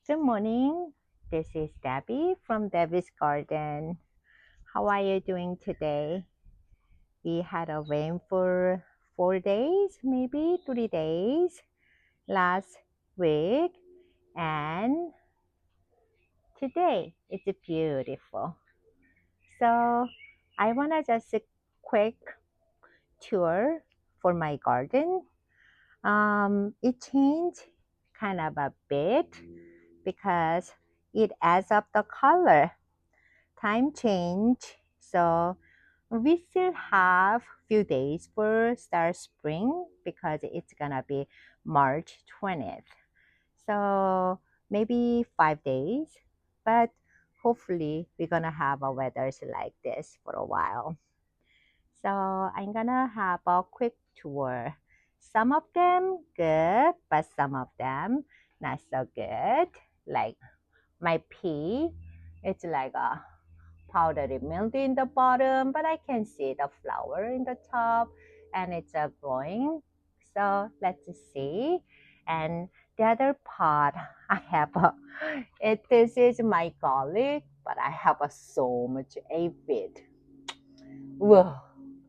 Good morning. This is Debbie from Debbie's Garden. How are you doing today? We had a rain for 4 days, maybe 3 days last week, and today it's beautiful. So I want to just a quick tour for my garden. It changed kind of a bit because it adds up the color. Time change. So we still have few days for start spring because it's gonna be March 20th. So maybe 5 days, but hopefully we're gonna have a weathers like this for a while. So I'm gonna have a quick tour. Some of them good, but some of them not so good. Like my pea, it's like a powdery mildew in the bottom, but I can see the flower in the top and it's growing. So let's see. And the other pot, I have this is my garlic, but I have so much aphid. Whoa,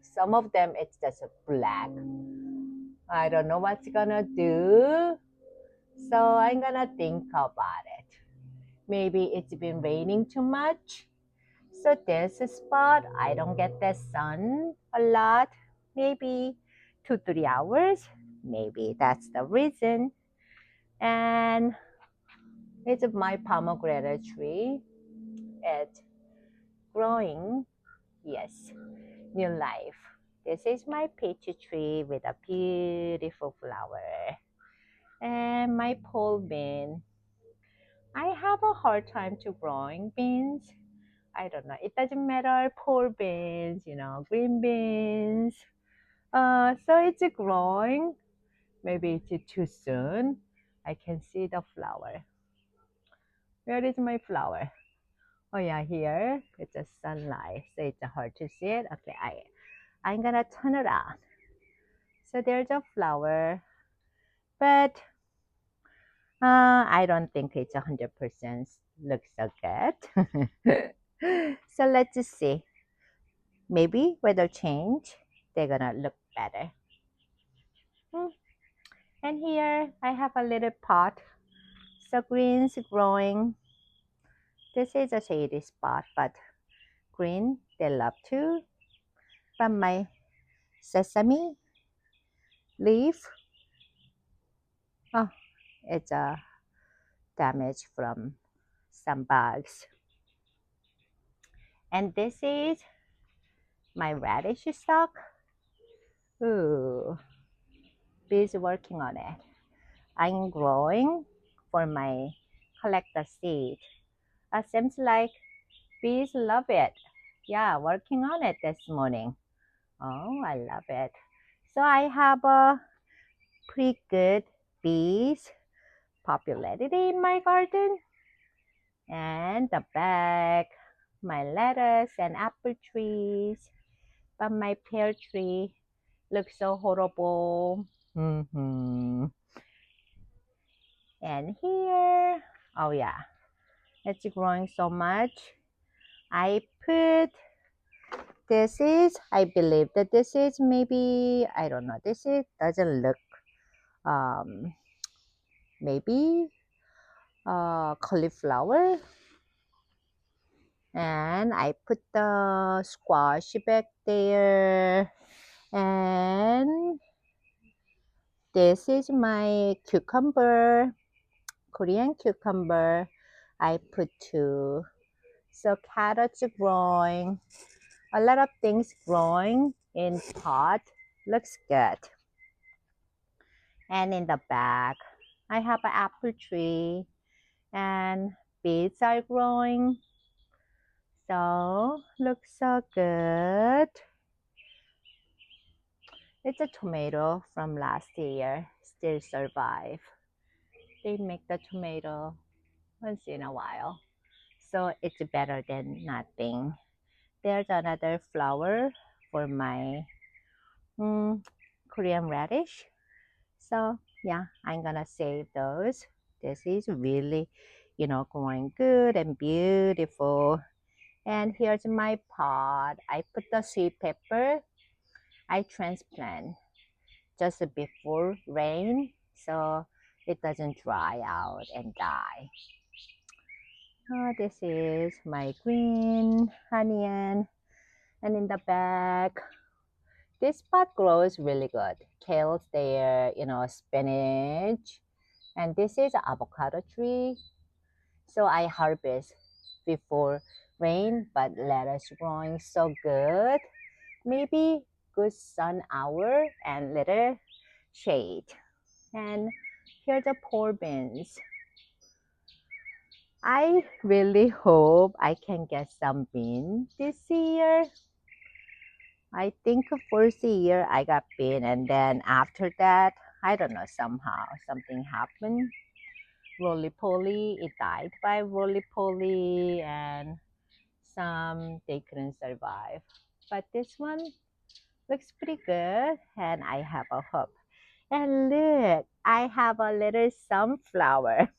some of them it's just black. I don't know what's gonna do. So I'm gonna think about it. Maybe it's been raining too much. So this spot, I don't get the sun a lot, maybe 2-3 hours. Maybe that's the reason. And it's my pomegranate tree. It's growing. Yes, new life. This is my peach tree with a beautiful flower. And my pole bean. I have a hard time to growing beans. I don't know. It doesn't matter. Pole beans, green beans. So it's growing. Maybe it's too soon. I can see the flower. Where is my flower? Oh yeah, here. It's a sunlight, so it's hard to see it. Okay, I'm gonna turn it on. So there's a flower, but I don't think it's 100% looks so good. So let's just see. Maybe weather change, they're gonna look better. Hmm. And here I have a little pot. So greens growing. This is a shady spot, but green they love to. But my sesame leaf, oh, it's a damage from some bugs. And this is my radish stalk. Ooh, bees working on it. I'm growing for my collect the seed. Seems like bees love it. Yeah, working on it this morning. Oh, I love it. So I have a pretty good bees popularity in my garden. And the back, my lettuce and apple trees. But my pear tree looks so horrible. And here, oh yeah, it's growing so much. I put I believe that this is maybe, I don't know, this is doesn't look, um, maybe cauliflower. And I put the squash back there. And this is my cucumber, Korean cucumber. I put two. So carrots growing. A lot of things growing in pot. Looks good. And in the back, I have an apple tree and beets are growing. So looks so good. It's a tomato from last year, still survive. They make the tomato once in a while. So it's better than nothing. There's another flower for my Korean radish. So yeah, I'm gonna save those. This is really growing good and beautiful. And here's my pot. I put the sweet pepper. I transplant just before rain so it doesn't dry out and die. Oh, this is my green onion. And in the back, this pot grows really good. Kale's there, spinach. And this is an avocado tree. So I harvest before rain, but lettuce growing so good. Maybe good sun hour and little shade. And here are the poor beans. I really hope I can get some bean this year. I think first year I got bean, and then after that, I don't know, somehow something happened. Roly-poly, it died by roly-poly, and some they couldn't survive. But this one looks pretty good, and I have a hope. And look, I have a little sunflower.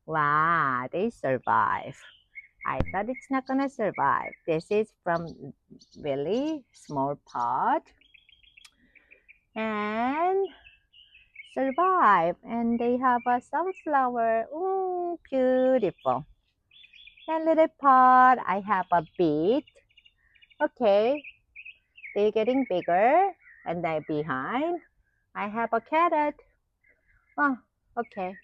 Wow, they survive. I thought it's not gonna survive. This is from really small pot and survive. And they have a sunflower. Ooh, beautiful. And little pot, I have a beet. Okay, they're getting bigger. And then behind, I have a carrot. Oh, okay.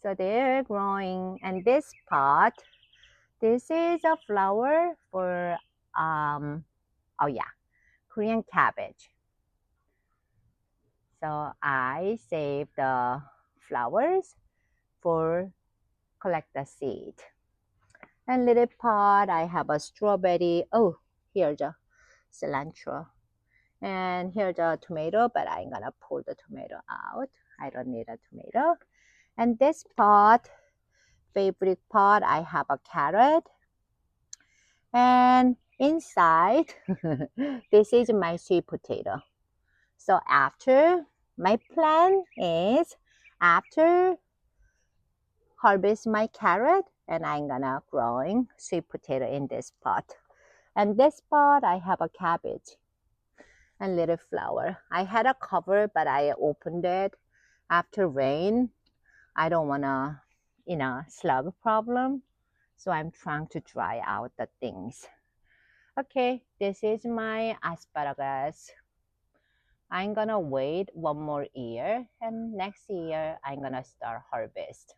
So they're growing. And this pot, this is a flower for, oh yeah, Korean cabbage. So I save the flowers for collect the seed. And little pot, I have a strawberry. Oh, here's the cilantro. And here's the tomato, but I'm gonna pull the tomato out. I don't need a tomato. And this pot, favorite pot, I have a carrot. And inside, this is my sweet potato. So after, my plan is after harvest my carrot, and I'm gonna growing sweet potato in this pot. And this pot, I have a cabbage and little flower. I had a cover, but I opened it after rain. I don't wanna, slug problem. So I'm trying to dry out the things. Okay, this is my asparagus. I'm gonna wait one more year, and next year I'm gonna start harvest.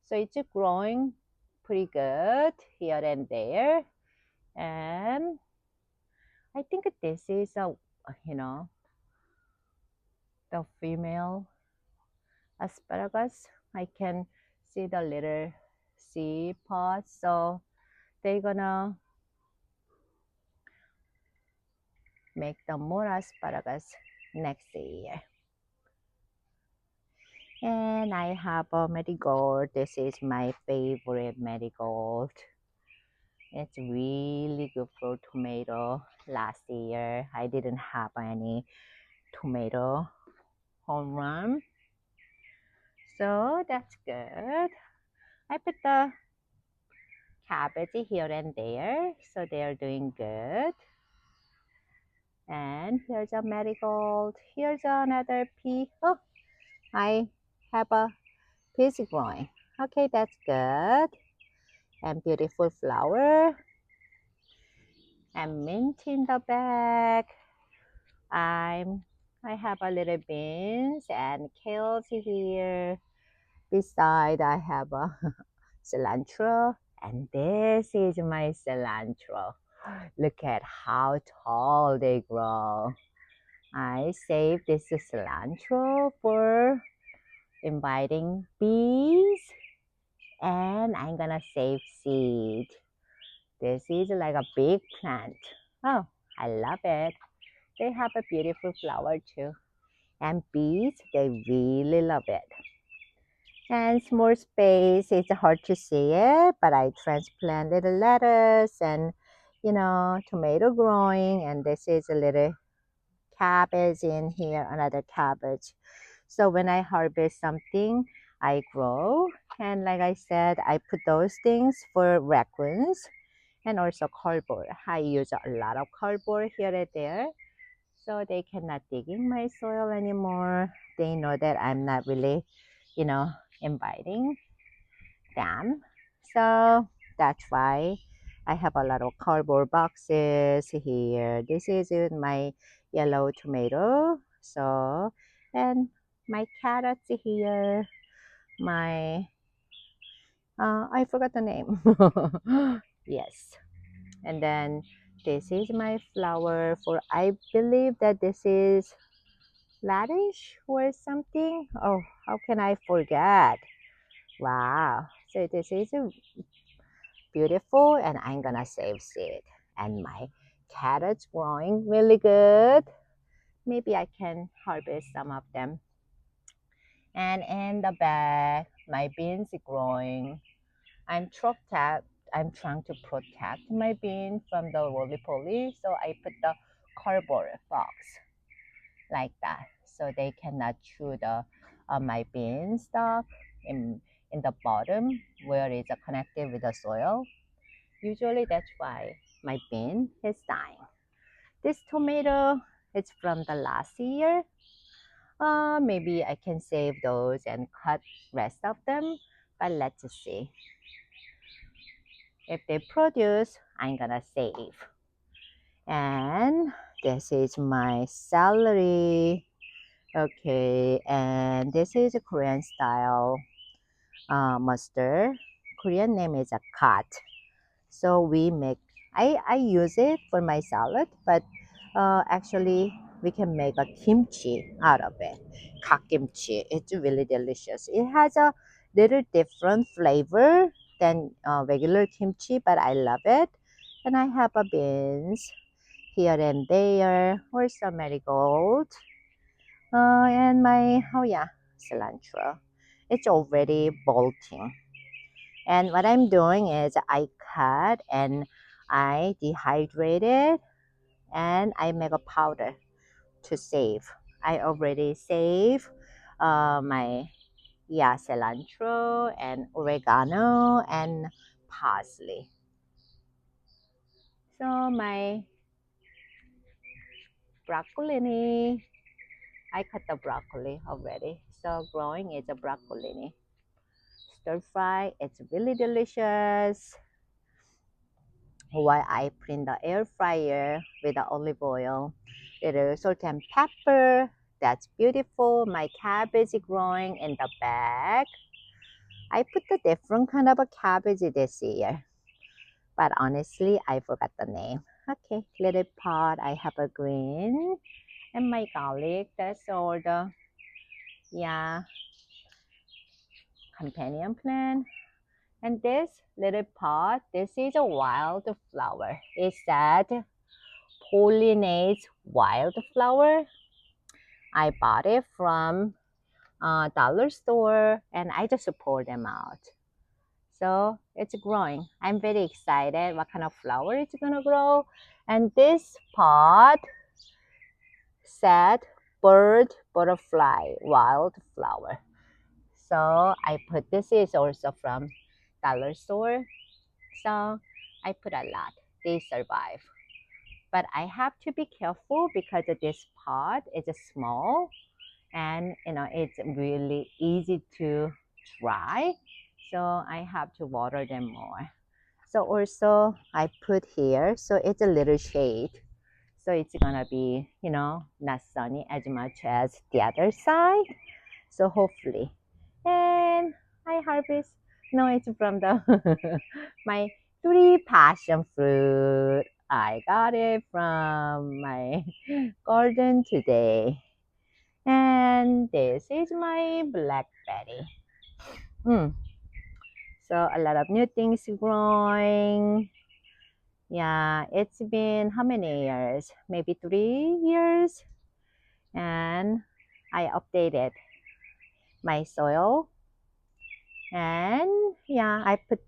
So it's growing pretty good here and there. And I think this is the female asparagus. I can see the little seed pods. So they're gonna make the more asparagus next year. And I have a marigold. This is my favorite marigold. It's really good for tomato. Last year, I didn't have any tomato home run. So that's good. I put the cabbage here and there, so they're doing good. And here's a marigold. Here's another pea. Oh, I have a peas growing. Okay, that's good. And beautiful flower. And mint in the back. I have a little beans and kales here. Beside, I have a cilantro, and this is my cilantro. Look at how tall they grow. I save this cilantro for inviting bees, and I'm gonna save seed. This is like a big plant. Oh, I love it. They have a beautiful flower too. And bees, they really love it. And small space, it's hard to see it, but I transplant little lettuce and, tomato growing. And this is a little cabbage in here, another cabbage. So when I harvest something, I grow And like I said, I put those things for raccoons and also cardboard. I use a lot of cardboard here and there so they cannot dig in my soil anymore. They know that I'm not really, you know, inviting them. So that's why I have a lot of cardboard boxes here. This is my yellow tomato. So, and my carrots here. My, I forgot the name. Yes. And then this is my flower for, I believe that this is radish or something. Oh, how can I forget? Wow. So this is beautiful and I'm gonna save seed. And my carrots growing really good. Maybe I can harvest some of them. And in the back, my beans growing. I'm protect. I'm trying to protect my bean from the roly-poly, so I put the cardboard box like that, so they cannot chew the my bean stalk in the bottom where it's connected with the soil. Usually that's why my bean is dying. This tomato is from the last year. Maybe I can save those and cut rest of them, but let's see. If they produce, I'm gonna save. And this is my celery. Okay, and this is a Korean style mustard. Korean name is a kat. So we make, I use it for my salad, but actually we can make a kimchi out of it. Kat kimchi. It's really delicious. It has a little different flavor than regular kimchi, but I love it. And I have a beans here and there, or some marigold. And my, oh yeah, cilantro. It's already bolting. And what I'm doing is I cut and I dehydrate it and I make a powder to save. I already save my, yeah, cilantro and oregano and parsley. So my broccoli, I cut the broccoli already. So growing is a broccoli. Stir fry, it's really delicious. While I put in the air fryer with the olive oil, little salt and pepper. That's beautiful. My cabbage growing in the back. I put a different kind of a cabbage this year, but honestly, I forgot the name. Okay, little pot. I have a green and my garlic. That's all the, yeah, companion plant. And this little pot, this is a wildflower. Is that pollinates wildflower? I bought it from a dollar store and I just pour them out. So it's growing. I'm very excited what kind of flower it's gonna grow. And this pot said bird, butterfly, wildflower. So I put, this is also from dollar store. So I put a lot. They survive. But I have to be careful because this pot is small and it's really easy to dry. So I have to water them more. So also I put here, so it's a little shade. So it's gonna be, not sunny as much as the other side. So hopefully. And I harvest, no, it's from the my 3 passion fruit. I got it from my garden today. And this is my blackberry. Mm. So a lot of new things growing. Yeah, it's been how many years? Maybe 3 years. And I updated my soil. And yeah, I put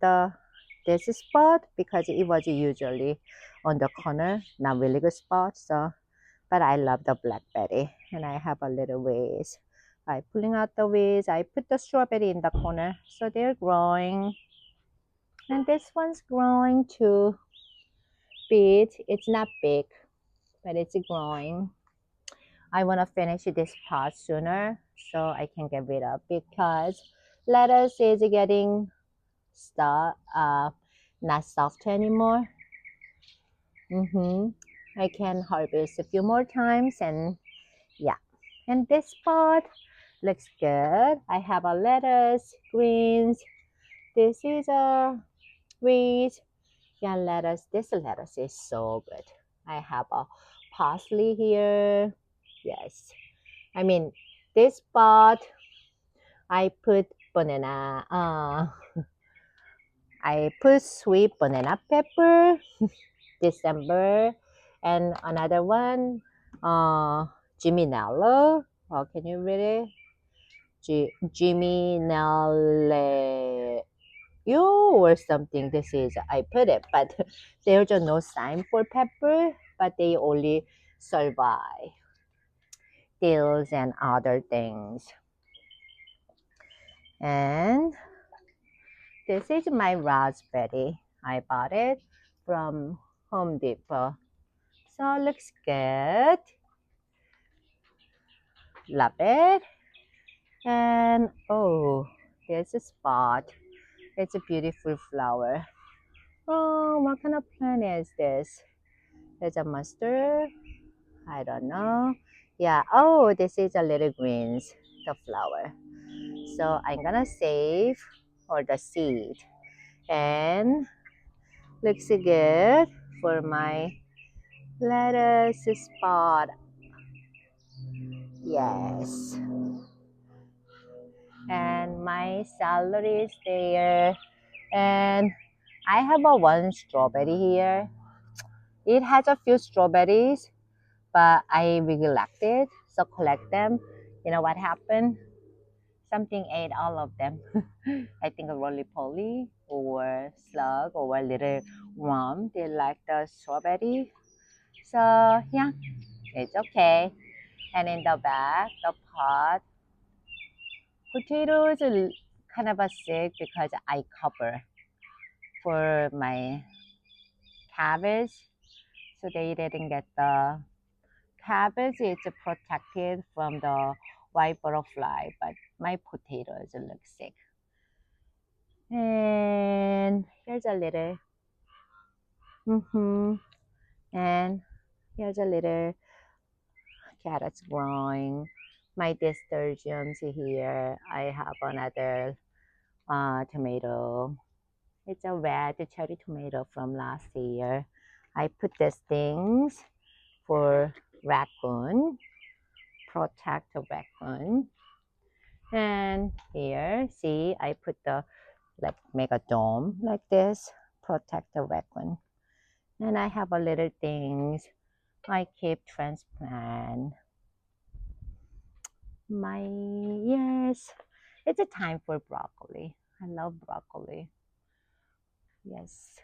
this spot because it was usually on the corner, not really good spot. So, but I love the blackberry, and I have a little ways I pulling out the weeds. I put the strawberry in the corner. So they're growing. And this one's growing too big. It's not big, but it's growing. I want to finish this pot sooner so I can get rid of because lettuce is getting stuck, not soft anymore. I can harvest a few more times and yeah. And this pot looks good. I have a lettuce, greens. This is a wheat. Yeah, lettuce. This lettuce is so good. I have a parsley here. Yes. I mean, this pot, I put banana. I put sweet banana pepper, December, and another one, Jimmy Nello. Oh, can you read it? Jimmy Nello or something. This is I put it, but there's no sign for pepper, but they only survive dills and other things. And this is my raspberry. I bought it from Home Depot. So looks good. Love it. And oh, there's a spot. It's a beautiful flower. Oh, what kind of plant is this? There's a mustard. I don't know. Yeah. Oh, this is a little greens, the flower. So I'm gonna save or the seed. And looks good for my lettuce spot. Yes. And my celery is there. And I have a one strawberry here. It has a few strawberries, but I neglected. So collect them. You know what happened? Something ate all of them. I think a roly-poly or slug or a little worm. They like the strawberry. So yeah, it's okay. And in the back, the pot, potatoes are kind of a sick because I cover for my cabbage. So they didn't get the cabbage. It's protected from the white butterfly, but my potatoes look sick. And here's a little, and here's a little carrots growing. My nasturtiums here. I have another tomato. It's a red cherry tomato from last year. I put these things for raccoon, protect the raccoon. And here, see, I put the, like, make a dome like this, protect the raccoon. And I have a little things. I keep transplant. Yes, it's a time for broccoli. I love broccoli. Yes.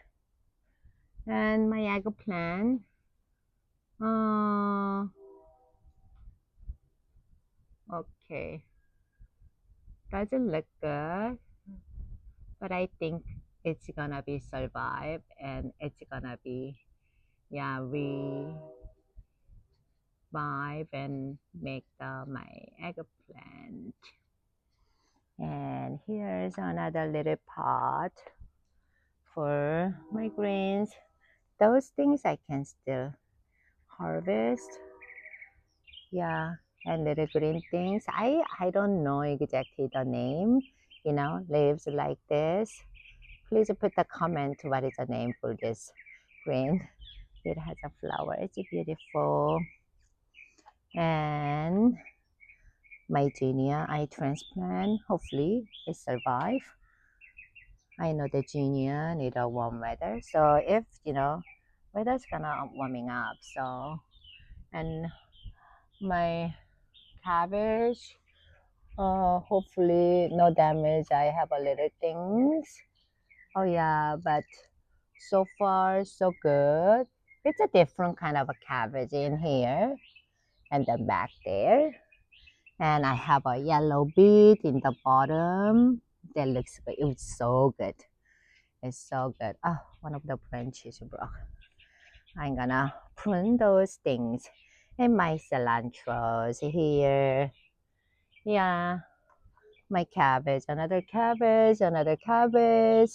And my eggplant. Uh, okay. Doesn't look good, but I think it's gonna be survive and it's gonna be, yeah, revive and make my eggplant. And here's another little pot for my greens. Those things I can still harvest. Yeah, and little green things. I don't know exactly the name, leaves like this. Please put the comment what is the name for this green. It has a flower. It's beautiful. And my genia I transplant. Hopefully it survive. I know the genia need a warm weather. So if weather's gonna warming up. So and my cabbage. Hopefully no damage. I have a little things. Oh yeah, but so far so good. It's a different kind of a cabbage in here and then back there. And I have a yellow beet in the bottom. That looks good. It was so good. It's so good. Oh, one of the branches broke. I'm gonna prune those things. And my cilantro's here. Yeah, my cabbage, another cabbage, another cabbage.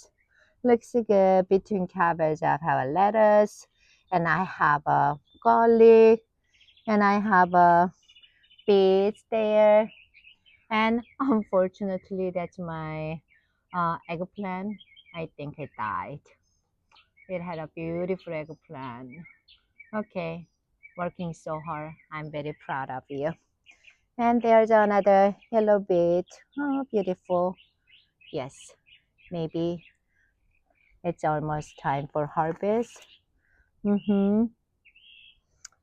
Looks good. Between cabbage, I have a lettuce, and I have a garlic, and I have a beets there. And unfortunately, that's my eggplant. I think it died. It had a beautiful eggplant. Okay, working so hard. I'm very proud of you. And there's another yellow beet. Oh, beautiful. Yes, maybe it's almost time for harvest. Mm-hmm.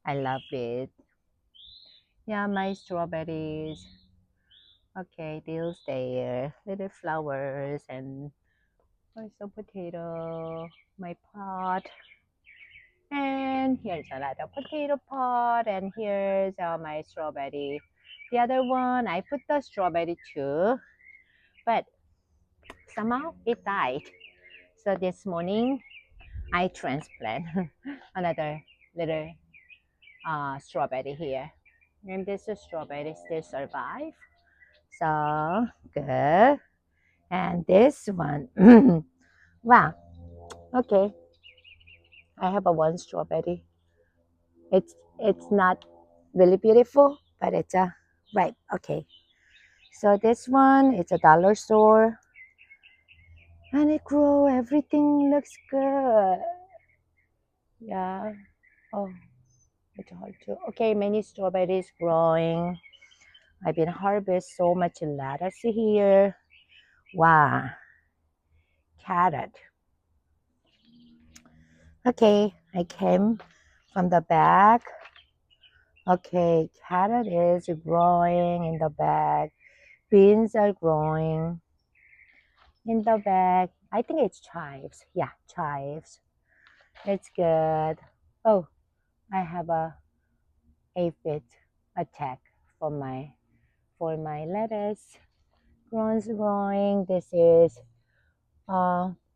I love it. Yeah, my strawberries. Okay, they'll stay. Little flowers and also potato. My pot. And here's another potato pot. And here's my strawberry. The other one, I put the strawberry too, but somehow it died. So this morning, I transplant another little strawberry here. And this strawberry still survive. So good. And this one, wow. Okay, I have a one strawberry. It's not really beautiful, but it's a right. Okay. So this one, it's a dollar store, and it grow. Everything looks good. Yeah. Oh, it's hard to. Okay, many strawberries growing. I've been harvest so much lettuce here. Wow, carrot. Okay, I came from the back. Okay, carrot is growing in the back. Beans are growing in the back. I think it's chives. Yeah, chives. It's good. Oh, I have a aphid attack for my lettuce. Grows growing. This is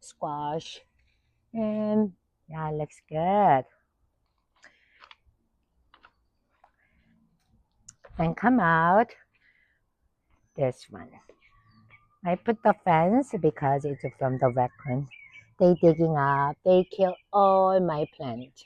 squash, and yeah, looks good. And come out this one. I put the fence because it's from the raccoon. They digging up. They kill all my plants.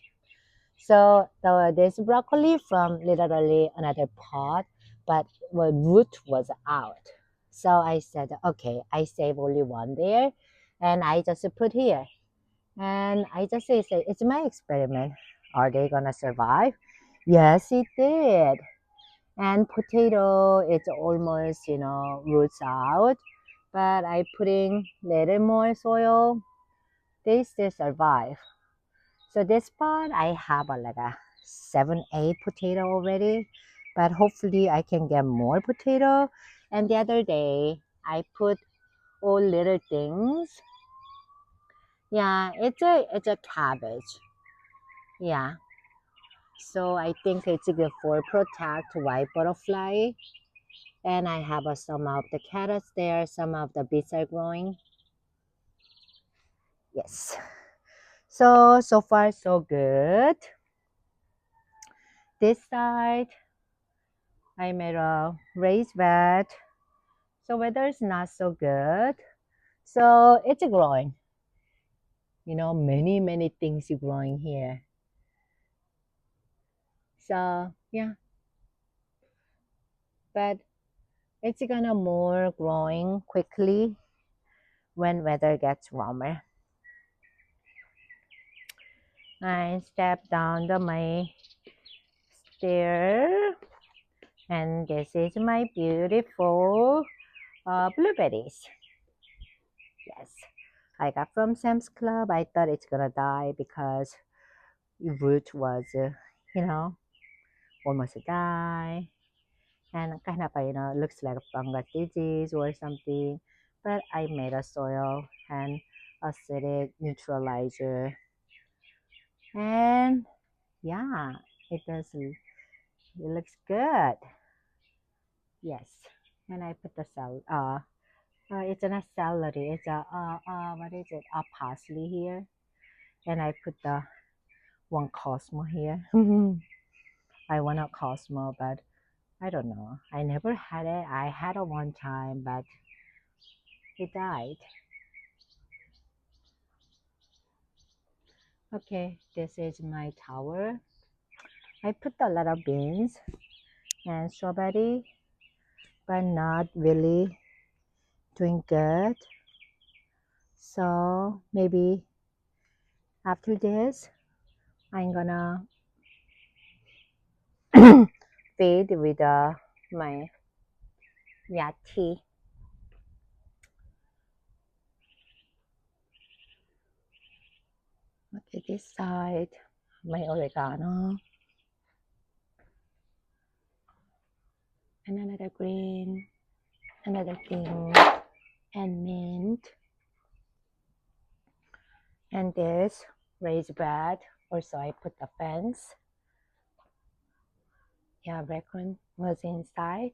So this broccoli from literally another pot, but the root was out. So I said, okay, I save only one there, and I just put here. And I just say, it's my experiment. Are they gonna survive? Yes, it did. And potato, it's almost roots out, but I putting little more soil. They still survive. So this part, I have like a 7, 8 potato already, but hopefully I can get more potato. And the other day, I put all little things. Yeah, it's a cabbage. Yeah. So I think it's good for protect white butterfly. And I have some of the carrots there. Some of the beets are growing. Yes. So far so good. This side, I made a raised bed. So weather is not so good. So it's growing. Many things are growing here. So yeah, but it's gonna more growing quickly when weather gets warmer. I step down my stair, and this is my beautiful blueberries. Yes, I got from Sam's Club. I thought it's gonna die because root was, you know, almost die, and kind of, looks like a fungus disease or something. But I made a soil and acidic neutralizer, and yeah, it does. It looks good. Yes. And I put the it's not celery. It's what is it? A parsley here. And I put the one Cosmo here. I want a Cosmo, but I don't know. I never had it. I had it one time, but it died. Okay, this is my tower. I put a lot of beans and strawberry, but not really doing good. So maybe after this, I'm gonna feed with my tea. Okay, this side, my oregano, and another green, another thing, and mint, and this raised bed. Also, I put the fence. Yeah, raccoon was inside,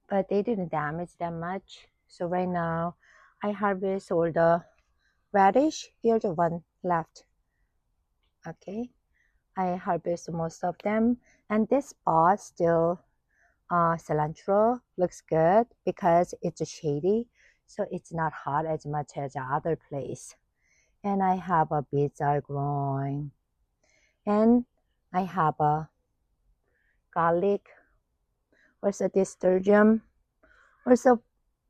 but they didn't damage that much. So right now, I harvest all the radish. Here's the one left. Okay, I harvest most of them, and this spot still cilantro looks good because it's shady, so it's not hot as much as the other place. And I have a beets are growing, and I have a garlic, also this sturgeon, also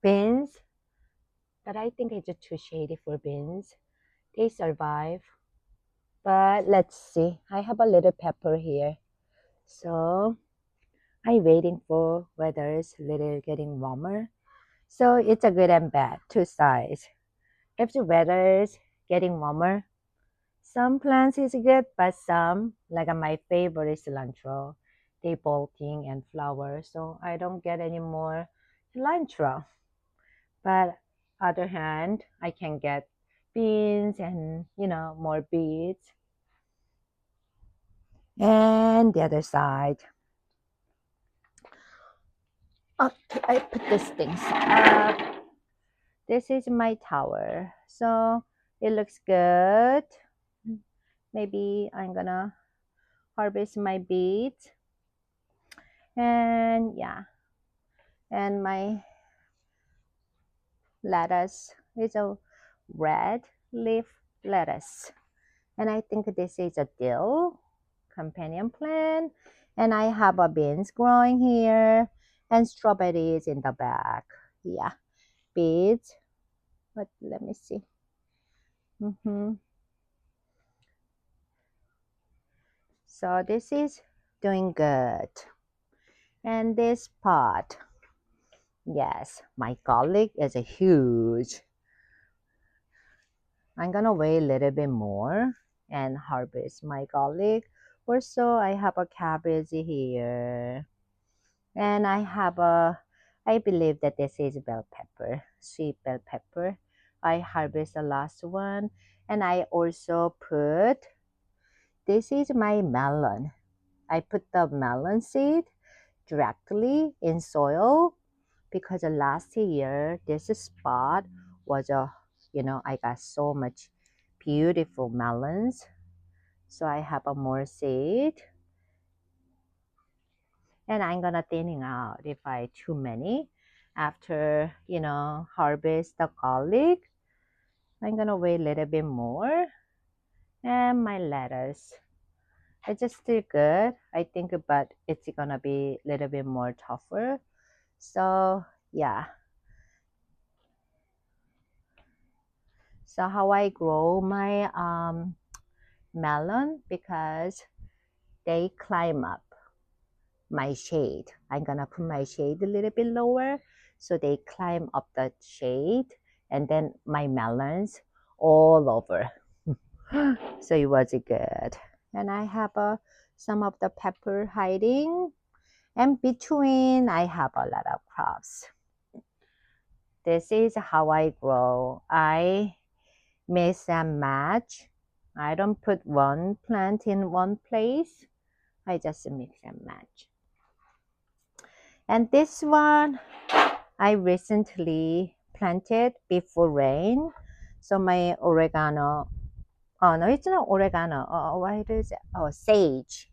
beans, but I think it's too shady for beans. They survive, but let's see. I have a little pepper here, so I'm waiting for whether it's little getting warmer. So it's a good and bad, two sides. If the weather is getting warmer, some plants is good, but some, like my favorite is cilantro, they bolting and flower, so I don't get any more cilantro. But other hand, I can get beans and more beets. And the other side, okay, I put these things up. This is my tower, so it looks good. Maybe I'm gonna harvest my beets, and yeah, and my lettuce is a red leaf lettuce, and I think this is a dill companion plant, and I have a beans growing here and strawberries in the back. Yeah, beets, but let me see. So this is doing good. And this pot, yes, my garlic is a huge. I'm gonna wait a little bit more and harvest my garlic. Also, I have a cabbage here. And I believe that this is bell pepper, sweet bell pepper. I harvest the last one. And I also put, this is my melon. I put the melon seed directly in soil because last year this spot was I got so much beautiful melons, so I have a more seed, and I'm gonna thinning out if I too many. After harvest the garlic, I'm gonna wait a little bit more. And my lettuce, it's just still good, I think, but it's gonna be a little bit more tougher. So yeah, so how I grow my melon, because they climb up my shade. I'm gonna put my shade a little bit lower so they climb up the shade, and then my melons all over. So it was good. And I have some of the pepper hiding, and between I have a lot of crops. This is how I grow. I mix and match. I don't put one plant in one place. I just mix and match. And this one I recently planted before rain. So my oregano, oh no, it's not oregano. Oh, what is it? Oh, sage.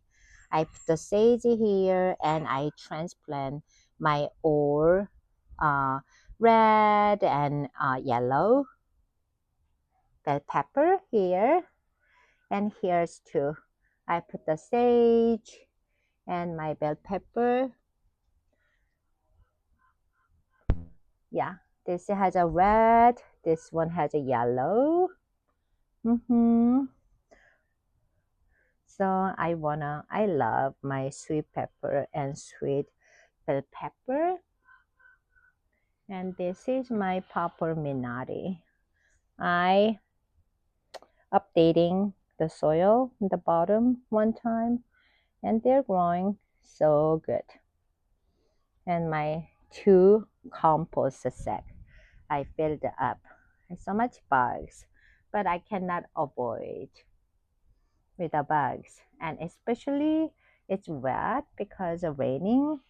I put the sage here and I transplant my old uh, red and yellow bell pepper here. And here's two. I put the sage and my bell pepper. Yeah, this has a red, this one has a yellow. So I love my sweet pepper and sweet bell pepper. And this is my Papa Minati. I updating the soil in the bottom one time and they're growing so good. And my two compost sack, I filled up. There's so much bugs, but I cannot avoid with the bugs. And especially it's wet because of raining.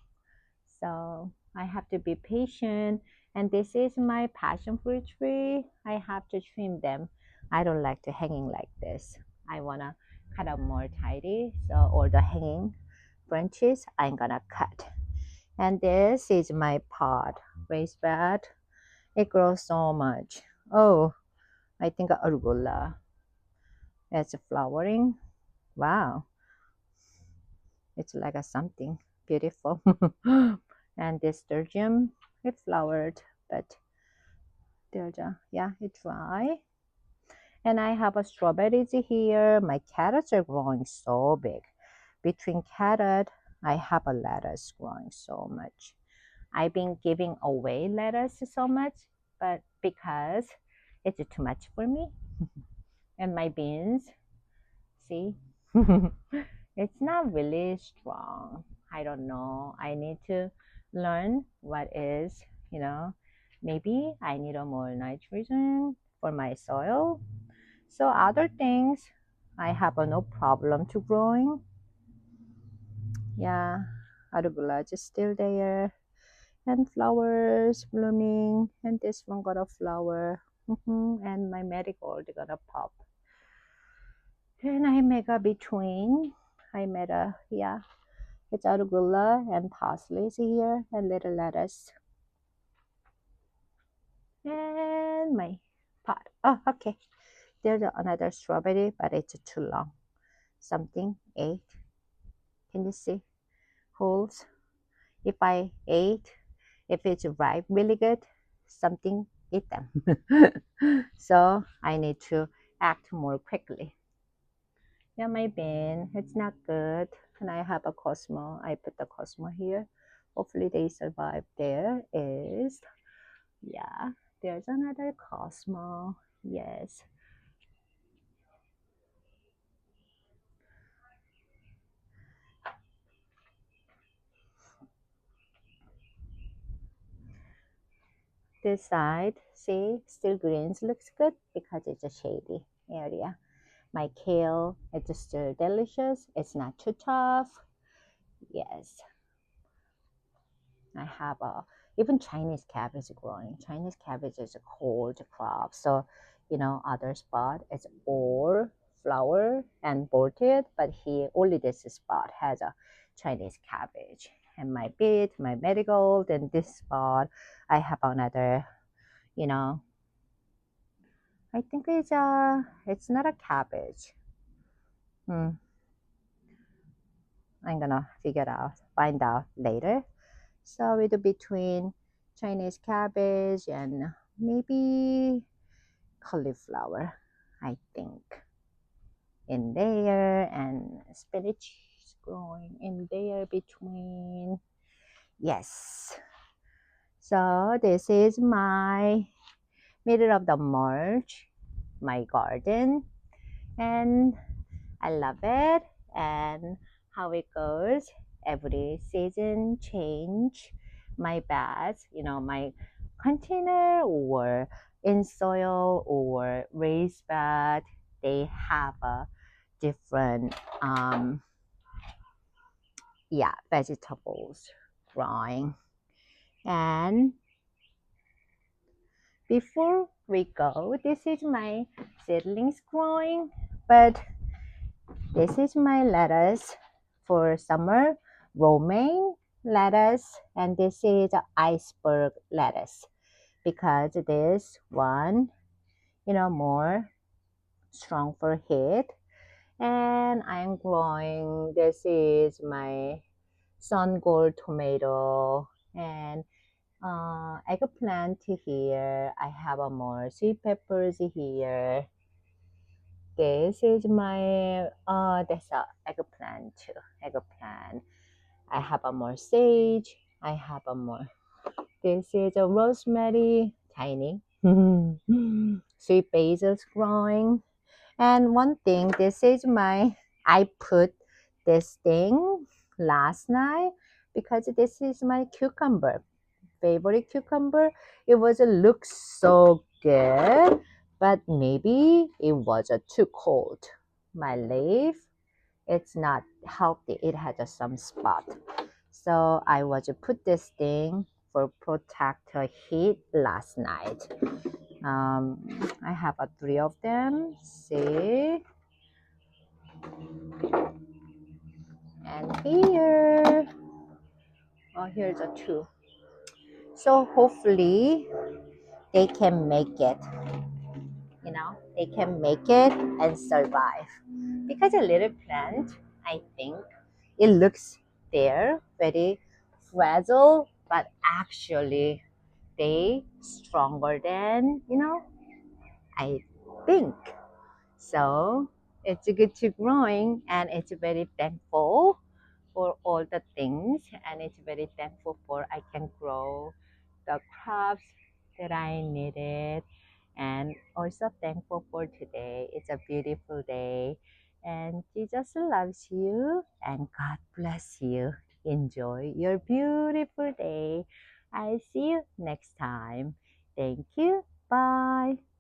So I have to be patient. And this is my passion fruit tree. I have to trim them. I don't like to hanging like this. I wanna cut up more tidy. So all the hanging branches I'm gonna cut. And this is my pot, raised bed. It grows so much. Oh, I think arugula. It's flowering. Wow, it's like a something beautiful. And this sturgeon, it flowered, but there's a, yeah, it's dry. And I have a strawberries here. My carrots are growing so big. Between carrot, I have a lettuce growing so much. I've been giving away lettuce so much, but because it's too much for me. And my beans, see, it's not really strong. I don't know. I need to learn what is, maybe I need a more nitrogen for my soil. So other things, I have no problem to growing. Yeah, arugula is still there. And flowers blooming. And this one got a flower. And my marigold got a pop. And I make a between. I made a, yeah, it's arugula and parsley here and little lettuce. And my pot. Oh, okay. There's another strawberry, but it's too long. Something ate. Can you see? Holes. If I ate, if it's ripe really good, something eat them. So I need to act more quickly. Yeah, my bin, it's not good. And I have a Cosmo. I put the Cosmo here. Hopefully they survive. There is, yeah, there's another Cosmo. Yes. This side, see, still greens looks good because it's a shady area. My kale, it's still delicious. It's not too tough. Yes, I have a even Chinese cabbage growing. Chinese cabbage is a cold crop, so other spot is all flower and bolted, but here only this spot has a Chinese cabbage. And my beet, my marigold, and this spot I have another. You know, I think it's not a cabbage. Hmm. I'm gonna find out later. So it's between Chinese cabbage and maybe cauliflower, I think, in there, and spinach is growing in there between. Yes. So this is my middle of the March, my garden, and I love it. And how it goes every season change my beds, my container or in soil or raised bed. They have a different, yeah, vegetables. growing. And before we go, this is my seedlings growing, but this is my lettuce for summer, romaine lettuce, and this is iceberg lettuce because this one, more strong for heat. And I'm growing, this is my sun gold tomato and eggplant here. I have a more sweet peppers here. This is my that's a eggplant too. Eggplant. I have a more sage. I have a more. This is a rosemary, tiny. Sweet basil's growing. And one thing, this is my. I put this thing last night because this is my cucumber, favorite cucumber. It was looks so good, but maybe it was too cold. My leaf, it's not healthy. It had some spot. So I was put this thing for protect heat last night. I have three of them. See, and here, oh, here's a two. So hopefully they can make it. They can make it and survive because a little plant, I think it looks there very fragile, but actually they stronger than I think. So it's good to growing, and it's very thankful for all the things, and it's very thankful for I can grow the crops that I needed, and also thankful for today. It's a beautiful day, and Jesus loves you, and God bless you. Enjoy your beautiful day. I see you next time. Thank you. Bye.